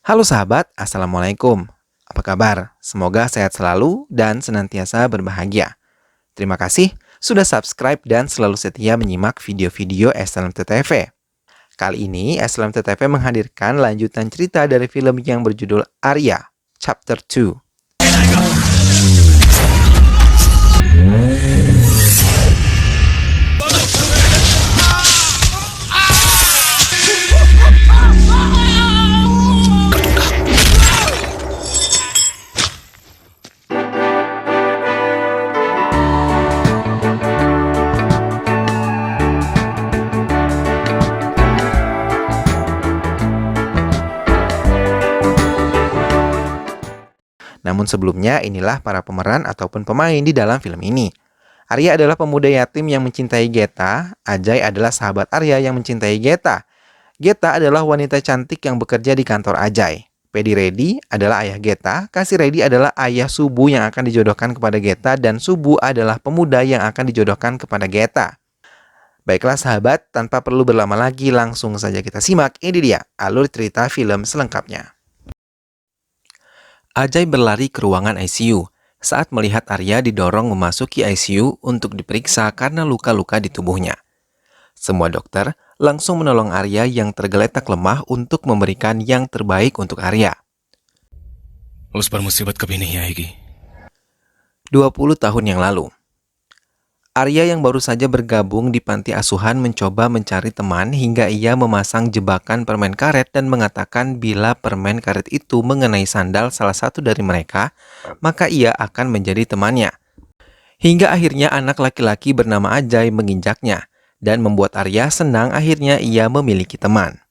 Halo sahabat, Assalamualaikum. Apa kabar? Semoga sehat selalu dan senantiasa berbahagia. Terima kasih sudah subscribe dan selalu setia menyimak video-video SLMT-TV. Kali ini SLMT-TV menghadirkan lanjutan cerita dari film yang berjudul Arya, Chapter 2. Namun sebelumnya, inilah para pemeran ataupun pemain di dalam film ini. Arya adalah pemuda yatim yang mencintai Geta. Ajay adalah sahabat Arya yang mencintai Geta. Geta adalah wanita cantik yang bekerja di kantor Ajay. Pedi Reddy adalah ayah Geta. Kasih Reddy adalah ayah Subu yang akan dijodohkan kepada Geta. Dan Subu adalah pemuda yang akan dijodohkan kepada Geta. Baiklah sahabat, tanpa perlu berlama lagi, langsung saja kita simak. Ini dia alur cerita film selengkapnya. Ajay berlari ke ruangan ICU saat melihat Arya didorong memasuki ICU untuk diperiksa karena luka-luka di tubuhnya. Semua dokter langsung menolong Arya yang tergeletak lemah untuk memberikan yang terbaik untuk Arya. 20 tahun yang lalu, Arya yang baru saja bergabung di panti asuhan mencoba mencari teman hingga ia memasang jebakan permen karet dan mengatakan bila permen karet itu mengenai sandal salah satu dari mereka, maka ia akan menjadi temannya. Hingga akhirnya anak laki-laki bernama Ajay menginjaknya dan membuat Arya senang akhirnya ia memiliki teman.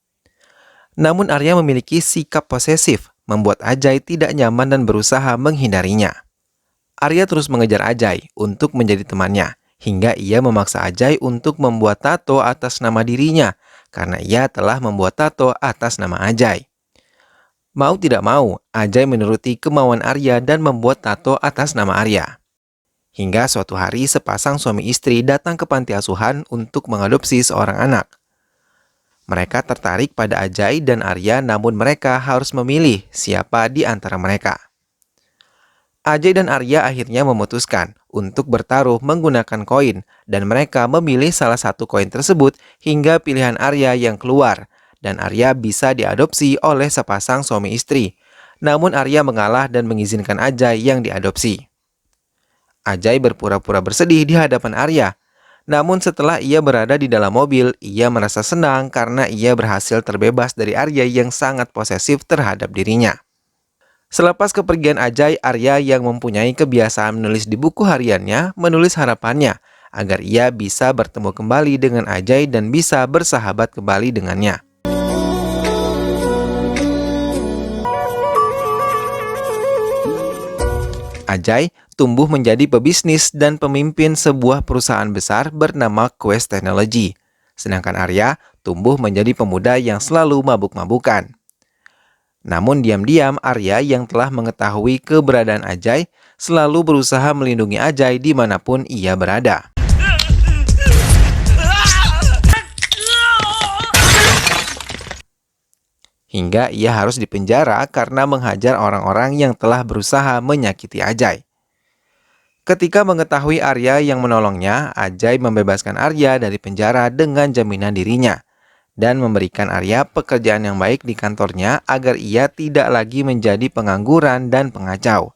Namun Arya memiliki sikap posesif, membuat Ajay tidak nyaman dan berusaha menghindarinya. Arya terus mengejar Ajay untuk menjadi temannya, hingga ia memaksa Ajay untuk membuat tato atas nama dirinya, karena ia telah membuat tato atas nama Ajay. Mau tidak mau, Ajay menuruti kemauan Arya dan membuat tato atas nama Arya. Hingga suatu hari sepasang suami istri datang ke panti asuhan untuk mengadopsi seorang anak. Mereka tertarik pada Ajay dan Arya, namun mereka harus memilih siapa di antara mereka. Ajay dan Arya akhirnya memutuskan untuk bertaruh menggunakan koin dan mereka memilih salah satu koin tersebut hingga pilihan Arya yang keluar dan Arya bisa diadopsi oleh sepasang suami istri. Namun Arya mengalah dan mengizinkan Ajay yang diadopsi. Ajay berpura-pura bersedih di hadapan Arya. Namun setelah ia berada di dalam mobil, ia merasa senang karena ia berhasil terbebas dari Arya yang sangat posesif terhadap dirinya. Selepas kepergian Ajay, Arya yang mempunyai kebiasaan menulis di buku hariannya, menulis harapannya agar ia bisa bertemu kembali dengan Ajay dan bisa bersahabat kembali dengannya. Ajay tumbuh menjadi pebisnis dan pemimpin sebuah perusahaan besar bernama Quest Technology. Sedangkan Arya tumbuh menjadi pemuda yang selalu mabuk-mabukan. Namun diam-diam Arya yang telah mengetahui keberadaan Ajay selalu berusaha melindungi Ajay dimanapun ia berada. Hingga ia harus dipenjara karena menghajar orang-orang yang telah berusaha menyakiti Ajay. Ketika mengetahui Arya yang menolongnya, Ajay membebaskan Arya dari penjara dengan jaminan dirinya dan memberikan Arya pekerjaan yang baik di kantornya agar ia tidak lagi menjadi pengangguran dan pengacau.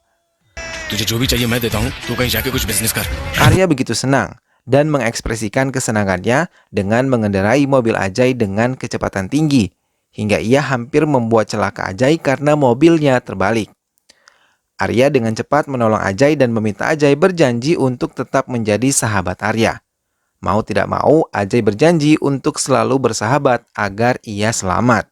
Arya begitu senang dan mengekspresikan kesenangannya dengan mengendarai mobil Ajay dengan kecepatan tinggi, hingga ia hampir membuat celaka Ajay karena mobilnya terbalik. Arya dengan cepat menolong Ajay dan meminta Ajay berjanji untuk tetap menjadi sahabat Arya. Mau tidak mau, Ajay berjanji untuk selalu bersahabat agar ia selamat.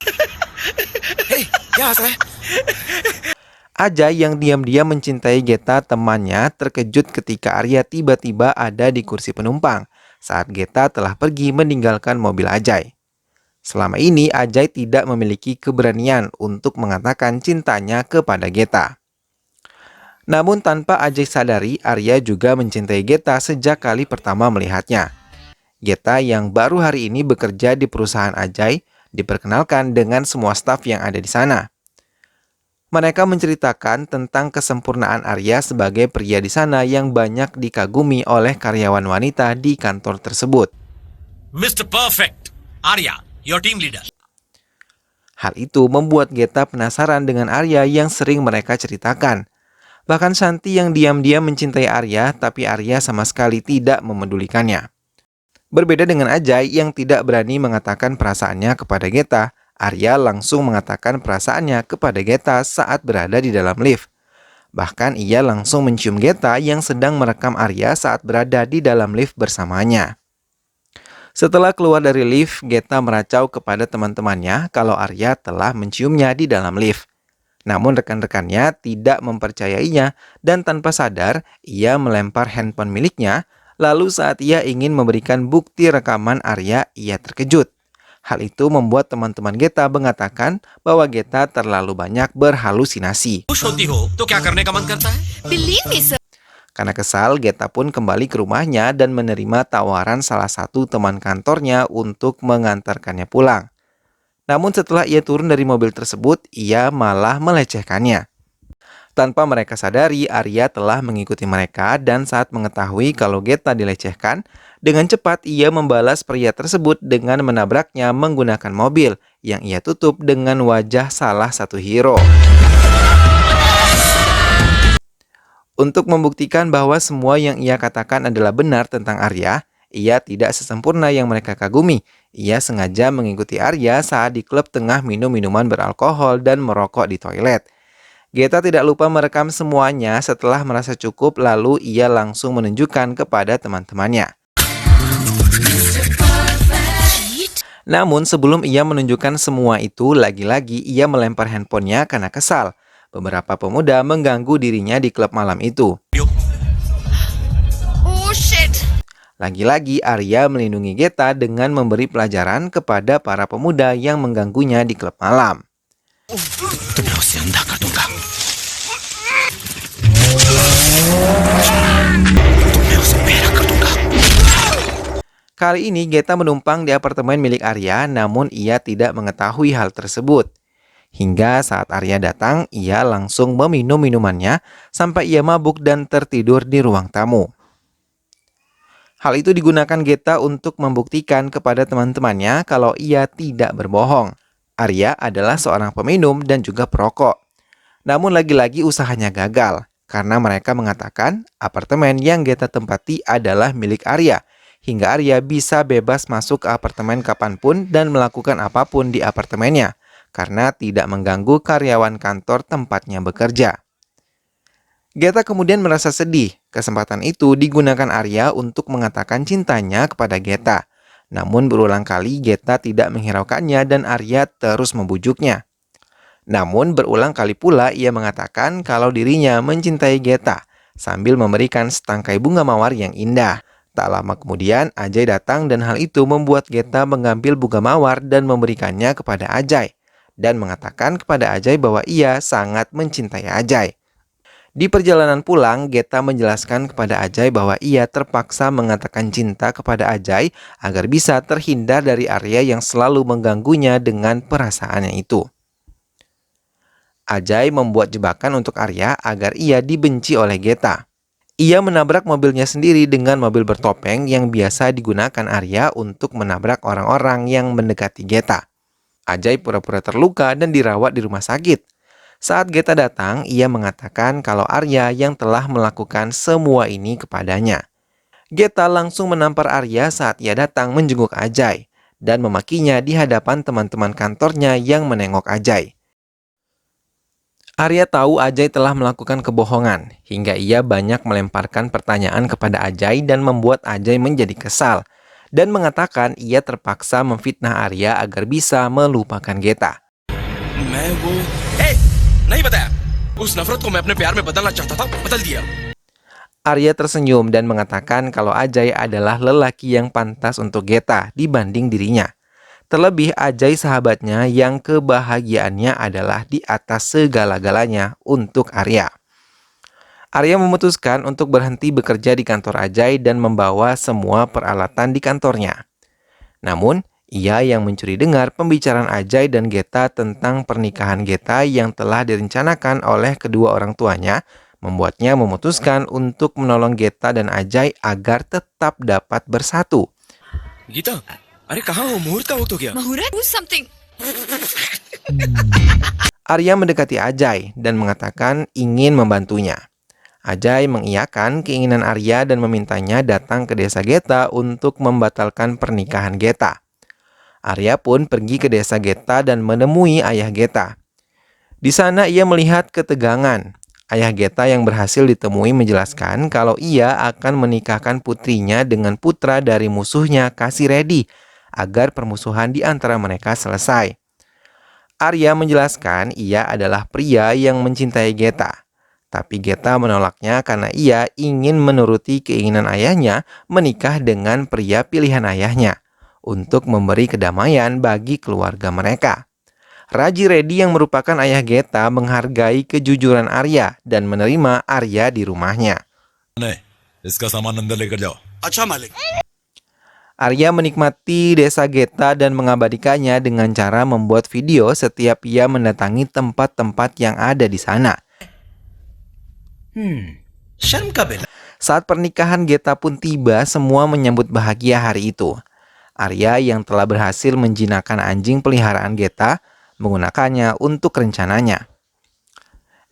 Ajay yang diam-diam mencintai Geta temannya terkejut ketika Arya tiba-tiba ada di kursi penumpang saat Geta telah pergi meninggalkan mobil Ajay. Selama ini Ajay tidak memiliki keberanian untuk mengatakan cintanya kepada Geta. Namun tanpa Ajay sadari, Arya juga mencintai Geta sejak kali pertama melihatnya. Geta yang baru hari ini bekerja di perusahaan Ajay diperkenalkan dengan semua staf yang ada di sana. Mereka menceritakan tentang kesempurnaan Arya sebagai pria di sana yang banyak dikagumi oleh karyawan wanita di kantor tersebut. Mr. Perfect, Arya, your team leader. Hal itu membuat Geta penasaran dengan Arya yang sering mereka ceritakan. Bahkan Shanti yang diam-diam mencintai Arya, tapi Arya sama sekali tidak memedulikannya. Berbeda dengan Ajay yang tidak berani mengatakan perasaannya kepada Geta, Arya langsung mengatakan perasaannya kepada Geta saat berada di dalam lift. Bahkan ia langsung mencium Geta yang sedang merekam Arya saat berada di dalam lift bersamanya. Setelah keluar dari lift, Geta meracau kepada teman-temannya kalau Arya telah menciumnya di dalam lift. Namun rekan-rekannya tidak mempercayainya dan tanpa sadar ia melempar handphone miliknya. Lalu saat ia ingin memberikan bukti rekaman Arya, ia terkejut. Hal itu membuat teman-teman Geta mengatakan bahwa Geta terlalu banyak berhalusinasi. खुश होती हो तो क्या करने का मन करता है? Believe me, sir. Karena kesal, Geta pun kembali ke rumahnya dan menerima tawaran salah satu teman kantornya untuk mengantarkannya pulang. Namun setelah ia turun dari mobil tersebut, ia malah melecehkannya. Tanpa mereka sadari, Arya telah mengikuti mereka dan saat mengetahui kalau Geta dilecehkan, dengan cepat ia membalas pria tersebut dengan menabraknya menggunakan mobil yang ia tutup dengan wajah salah satu hero. Untuk membuktikan bahwa semua yang ia katakan adalah benar tentang Arya, ia tidak sesempurna yang mereka kagumi. Ia sengaja mengikuti Arya saat di klub tengah minum minuman beralkohol dan merokok di toilet. Geta tidak lupa merekam semuanya. Setelah merasa cukup, lalu ia langsung menunjukkan kepada teman-temannya. Namun sebelum ia menunjukkan semua itu, lagi-lagi ia melempar handphonenya karena kesal. Beberapa pemuda mengganggu dirinya di klub malam itu. Oh shit. Lagi-lagi Arya melindungi Geta dengan memberi pelajaran kepada para pemuda yang mengganggunya di klub malam. तुम्हें उससे अंधा कर दूंगा। तुम्हें उसे बहरा कर दूंगा। Kali ini Geta menumpang di apartemen milik Arya, namun ia tidak mengetahui hal tersebut. Hingga saat Arya datang, ia langsung meminum minumannya sampai ia mabuk dan tertidur di ruang tamu. Hal itu digunakan Geta untuk membuktikan kepada teman-temannya kalau ia tidak berbohong. Arya adalah seorang peminum dan juga perokok. Namun lagi-lagi usahanya gagal, karena mereka mengatakan apartemen yang Geta tempati adalah milik Arya, hingga Arya bisa bebas masuk ke apartemen kapanpun dan melakukan apapun di apartemennya, karena tidak mengganggu karyawan kantor tempatnya bekerja. Geta kemudian merasa sedih. Kesempatan itu digunakan Arya untuk mengatakan cintanya kepada Geta. Namun berulang kali Geta tidak menghiraukannya dan Arya terus membujuknya. Namun berulang kali pula ia mengatakan kalau dirinya mencintai Geta sambil memberikan setangkai bunga mawar yang indah. Tak lama kemudian Ajay datang dan hal itu membuat Geta mengambil bunga mawar dan memberikannya kepada Ajay. Dan mengatakan kepada Ajay bahwa ia sangat mencintai Ajay. Di perjalanan pulang, Geta menjelaskan kepada Ajay bahwa ia terpaksa mengatakan cinta kepada Ajay agar bisa terhindar dari Arya yang selalu mengganggunya dengan perasaannya itu. Ajay membuat jebakan untuk Arya agar ia dibenci oleh Geta. Ia menabrak mobilnya sendiri dengan mobil bertopeng yang biasa digunakan Arya untuk menabrak orang-orang yang mendekati Geta. Ajay pura-pura terluka dan dirawat di rumah sakit. Saat Geta datang, ia mengatakan kalau Arya yang telah melakukan semua ini kepadanya. Geta langsung menampar Arya saat ia datang menjenguk Ajay dan memakinya di hadapan teman-teman kantornya yang menengok Ajay. Arya tahu Ajay telah melakukan kebohongan, hingga ia banyak melemparkan pertanyaan kepada Ajay dan membuat Ajay menjadi kesal, dan mengatakan ia terpaksa memfitnah Arya agar bisa melupakan Geta. नहीं बताया उस नफरत को मैं अपने प्यार में बदलना चाहता था बदल दिया Arya tersenyum dan mengatakan kalau Ajay adalah lelaki yang pantas untuk Geta dibanding dirinya. Terlebih Ajay sahabatnya yang kebahagiaannya adalah di atas segala-galanya untuk Arya. Arya memutuskan untuk berhenti bekerja di kantor Ajay dan membawa semua peralatan di kantornya. Namun, Ia yang mencuri dengar pembicaraan Ajay dan Geta tentang pernikahan Geta yang telah direncanakan oleh kedua orang tuanya, membuatnya memutuskan untuk menolong Geta dan Ajay agar tetap dapat bersatu. Gita अरे कहाँ हो मुहूर्त का वक्त हो गया Mahura, do something. Arya mendekati Ajay dan mengatakan ingin membantunya. Ajay mengiyakan keinginan Arya dan memintanya datang ke desa Geta untuk membatalkan pernikahan Geta. Arya pun pergi ke desa Geta dan menemui ayah Geta. Di sana ia melihat ketegangan. Ayah Geta yang berhasil ditemui menjelaskan kalau ia akan menikahkan putrinya dengan putra dari musuhnya Kasiredi agar permusuhan di antara mereka selesai. Arya menjelaskan ia adalah pria yang mencintai Geta. Tapi Geta menolaknya karena ia ingin menuruti keinginan ayahnya menikah dengan pria pilihan ayahnya untuk memberi kedamaian bagi keluarga mereka. Raji Reddy yang merupakan ayah Geta menghargai kejujuran Arya dan menerima Arya di rumahnya. नहीं इसका सामान अंदर लेकर जाओ अच्छा मालिक। Arya menikmati desa Geta dan mengabadikannya dengan cara membuat video setiap ia mendatangi tempat-tempat yang ada di sana. शर्म का बेला। Saat pernikahan Geta pun tiba, semua menyambut bahagia hari itu. Arya yang telah berhasil menjinakkan anjing peliharaan Geta menggunakannya untuk rencananya.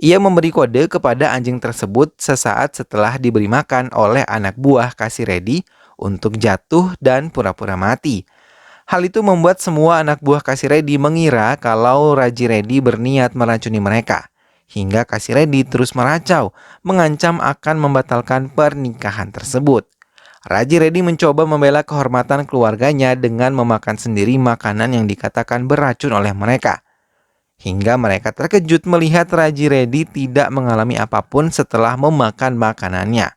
Ia memberi kode kepada anjing tersebut sesaat setelah diberi makan oleh anak buah Kasiredi untuk jatuh dan pura-pura mati. Hal itu membuat semua anak buah Kasiredi mengira kalau Raji Reddy berniat meracuni mereka. Hingga Kasiredi terus meracau, mengancam akan membatalkan pernikahan tersebut. Raji Reddy mencoba membela kehormatan keluarganya dengan memakan sendiri makanan yang dikatakan beracun oleh mereka. Hingga mereka terkejut melihat Raji Reddy tidak mengalami apapun setelah memakan makanannya.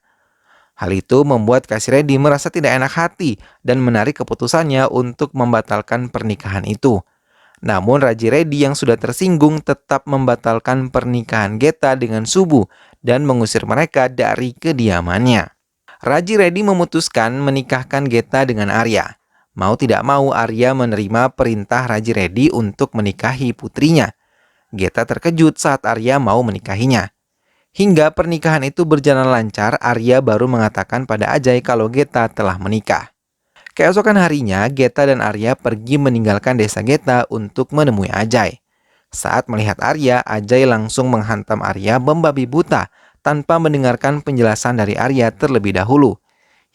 Hal itu membuat Kasiredi merasa tidak enak hati dan menarik keputusannya untuk membatalkan pernikahan itu. Namun Raji Reddy yang sudah tersinggung tetap membatalkan pernikahan Geta dengan Subu dan mengusir mereka dari kediamannya. Raji Reddy memutuskan menikahkan Geta dengan Arya. Mau tidak mau Arya menerima perintah Raji Reddy untuk menikahi putrinya. Geta terkejut saat Arya mau menikahinya. Hingga pernikahan itu berjalan lancar, Arya baru mengatakan pada Ajay kalau Geta telah menikah. Keesokan harinya, Geta dan Arya pergi meninggalkan desa Geta untuk menemui Ajay. Saat melihat Arya, Ajay langsung menghantam Arya membabi buta tanpa mendengarkan penjelasan dari Arya terlebih dahulu.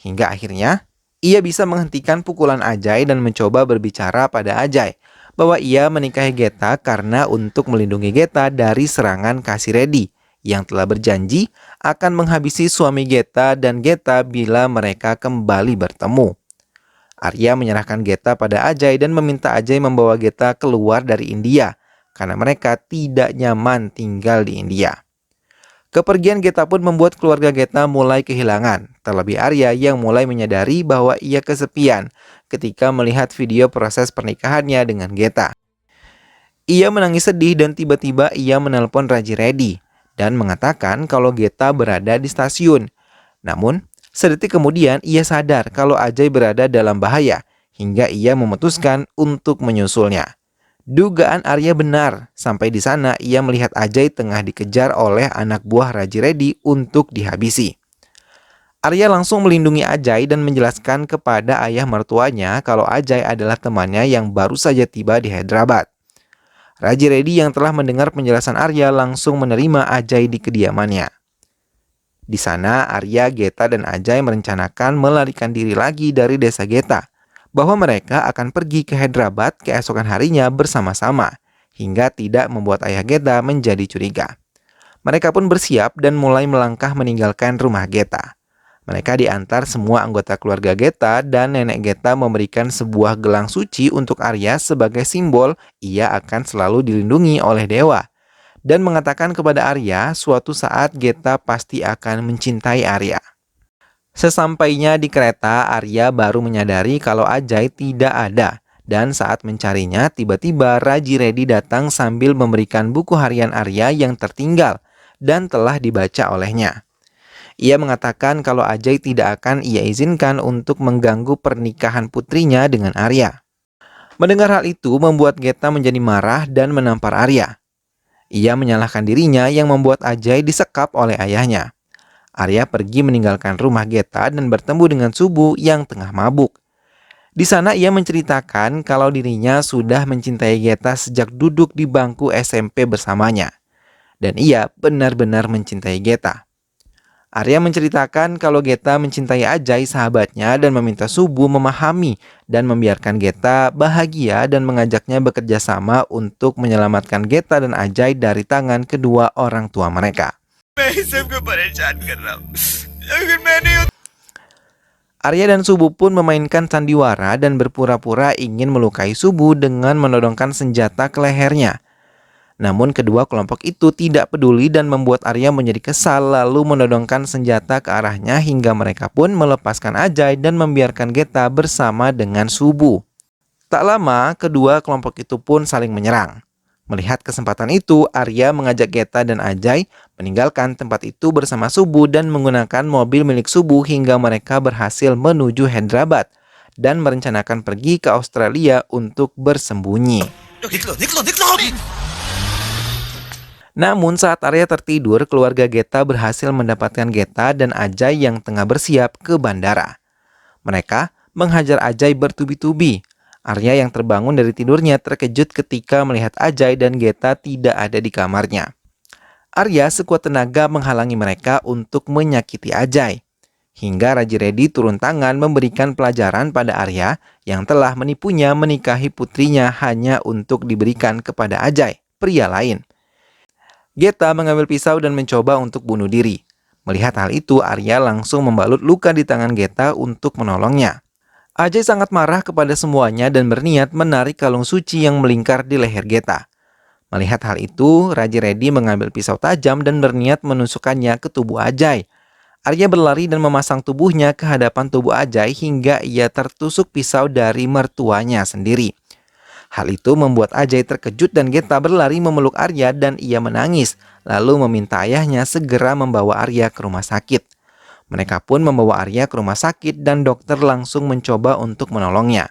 Hingga akhirnya, ia bisa menghentikan pukulan Ajay dan mencoba berbicara pada Ajay bahwa ia menikahi Geta karena untuk melindungi Geta dari serangan Kasiredi yang telah berjanji akan menghabisi suami Geta dan Geta bila mereka kembali bertemu. Arya menyerahkan Geta pada Ajay dan meminta Ajay membawa Geta keluar dari India karena mereka tidak nyaman tinggal di India. Kepergian Geta pun membuat keluarga Geta mulai kehilangan, terlebih Arya yang mulai menyadari bahwa ia kesepian ketika melihat video proses pernikahannya dengan Geta. Ia menangis sedih dan tiba-tiba ia menelpon Raji Reddy dan mengatakan kalau Geta berada di stasiun. Namun, sedetik kemudian ia sadar kalau Ajay berada dalam bahaya hingga ia memutuskan untuk menyusulnya. Dugaan Arya benar. Sampai di sana ia melihat Ajay tengah dikejar oleh anak buah Raji Reddy untuk dihabisi. Arya langsung melindungi Ajay dan menjelaskan kepada ayah mertuanya kalau Ajay adalah temannya yang baru saja tiba di Hyderabad. Raji Reddy yang telah mendengar penjelasan Arya langsung menerima Ajay di kediamannya. Di sana Arya, Geta, dan Ajay merencanakan melarikan diri lagi dari desa Geta, bahwa mereka akan pergi ke Hyderabad keesokan harinya bersama-sama, hingga tidak membuat ayah Geta menjadi curiga. Mereka pun bersiap dan mulai melangkah meninggalkan rumah Geta. Mereka diantar semua anggota keluarga Geta dan nenek Geta memberikan sebuah gelang suci untuk Arya sebagai simbol ia akan selalu dilindungi oleh dewa. Dan mengatakan kepada Arya suatu saat Geta pasti akan mencintai Arya. Sesampainya di kereta, Arya baru menyadari kalau Ajay tidak ada. Dan saat mencarinya, tiba-tiba Raji Reddy datang sambil memberikan buku harian Arya yang tertinggal dan telah dibaca olehnya. Ia mengatakan kalau Ajay tidak akan ia izinkan untuk mengganggu pernikahan putrinya dengan Arya. Mendengar hal itu membuat Geta menjadi marah dan menampar Arya. Ia menyalahkan dirinya yang membuat Ajay disekap oleh ayahnya. Arya pergi meninggalkan rumah Geta dan bertemu dengan Subu yang tengah mabuk. Di sana ia menceritakan kalau dirinya sudah mencintai Geta sejak duduk di bangku SMP bersamanya. Dan ia benar-benar mencintai Geta. Arya menceritakan kalau Geta mencintai Ajay sahabatnya dan meminta Subu memahami dan membiarkan Geta bahagia dan mengajaknya bekerja sama untuk menyelamatkan Geta dan Ajay dari tangan kedua orang tua mereka. Arya dan Subu pun memainkan sandiwara dan berpura-pura ingin melukai Subu dengan menodongkan senjata ke lehernya. Namun kedua kelompok itu tidak peduli dan membuat Arya menjadi kesal lalu menodongkan senjata ke arahnya hingga mereka pun melepaskan Ajay dan membiarkan Geta bersama dengan Subu. Tak lama, kedua kelompok itu pun saling menyerang. Melihat kesempatan itu, Arya mengajak Geta dan Ajay meninggalkan tempat itu bersama Subu dan menggunakan mobil milik Subu hingga mereka berhasil menuju Hyderabad dan merencanakan pergi ke Australia untuk bersembunyi. Namun saat Arya tertidur, keluarga Geta berhasil mendapatkan Geta dan Ajay yang tengah bersiap ke bandara. Mereka menghajar Ajay bertubi-tubi. Arya yang terbangun dari tidurnya terkejut ketika melihat Ajay dan Geta tidak ada di kamarnya. Arya sekuat tenaga menghalangi mereka untuk menyakiti Ajay. Hingga Raji Reddy turun tangan memberikan pelajaran pada Arya yang telah menipunya menikahi putrinya hanya untuk diberikan kepada Ajay, pria lain. Geta mengambil pisau dan mencoba untuk bunuh diri. Melihat hal itu, Arya langsung membalut luka di tangan Geta untuk menolongnya. Ajay sangat marah kepada semuanya dan berniat menarik kalung suci yang melingkar di leher Geta. Melihat hal itu, Raji Reddy mengambil pisau tajam dan berniat menusukkannya ke tubuh Ajay. Arya berlari dan memasang tubuhnya ke hadapan tubuh Ajay hingga ia tertusuk pisau dari mertuanya sendiri. Hal itu membuat Ajay terkejut dan Geta berlari memeluk Arya dan ia menangis, lalu meminta ayahnya segera membawa Arya ke rumah sakit. Mereka pun membawa Arya ke rumah sakit dan dokter langsung mencoba untuk menolongnya.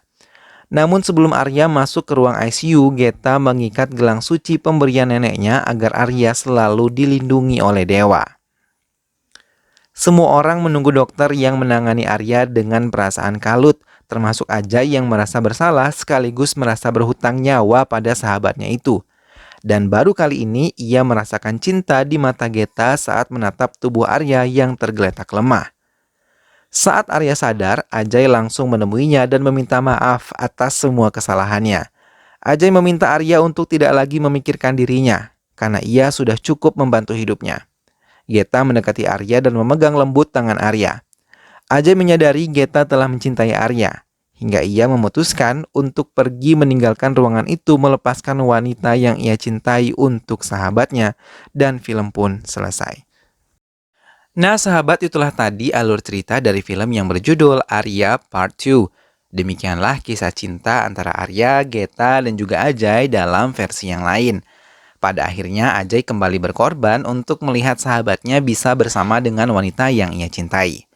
Namun sebelum Arya masuk ke ruang ICU, Geta mengikat gelang suci pemberian neneknya agar Arya selalu dilindungi oleh dewa. Semua orang menunggu dokter yang menangani Arya dengan perasaan kalut, termasuk Ajay yang merasa bersalah sekaligus merasa berhutang nyawa pada sahabatnya itu. Dan baru kali ini ia merasakan cinta di mata Geta saat menatap tubuh Arya yang tergeletak lemah. Saat Arya sadar, Ajay langsung menemuinya dan meminta maaf atas semua kesalahannya. Ajay meminta Arya untuk tidak lagi memikirkan dirinya, karena ia sudah cukup membantu hidupnya. Geta mendekati Arya dan memegang lembut tangan Arya. Ajay menyadari Geta telah mencintai Arya, hingga ia memutuskan untuk pergi meninggalkan ruangan itu melepaskan wanita yang ia cintai untuk sahabatnya, dan film pun selesai. Nah sahabat, itulah tadi alur cerita dari film yang berjudul Arya Part 2. Demikianlah kisah cinta antara Arya, Geta, dan juga Ajay dalam versi yang lain. Pada akhirnya Ajay kembali berkorban untuk melihat sahabatnya bisa bersama dengan wanita yang ia cintai.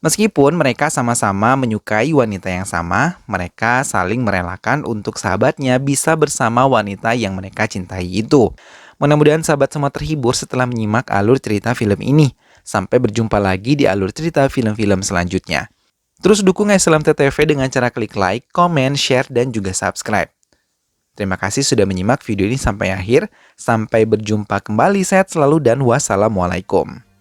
Meskipun mereka sama-sama menyukai wanita yang sama, mereka saling merelakan untuk sahabatnya bisa bersama wanita yang mereka cintai itu. Mudah-mudahan sahabat semua terhibur setelah menyimak alur cerita film ini. Sampai berjumpa lagi di alur cerita film-film selanjutnya. Terus dukung SLM TTV dengan cara klik like, komen, share, dan juga subscribe. Terima kasih sudah menyimak video ini sampai akhir. Sampai berjumpa kembali, sehat selalu dan wassalamualaikum.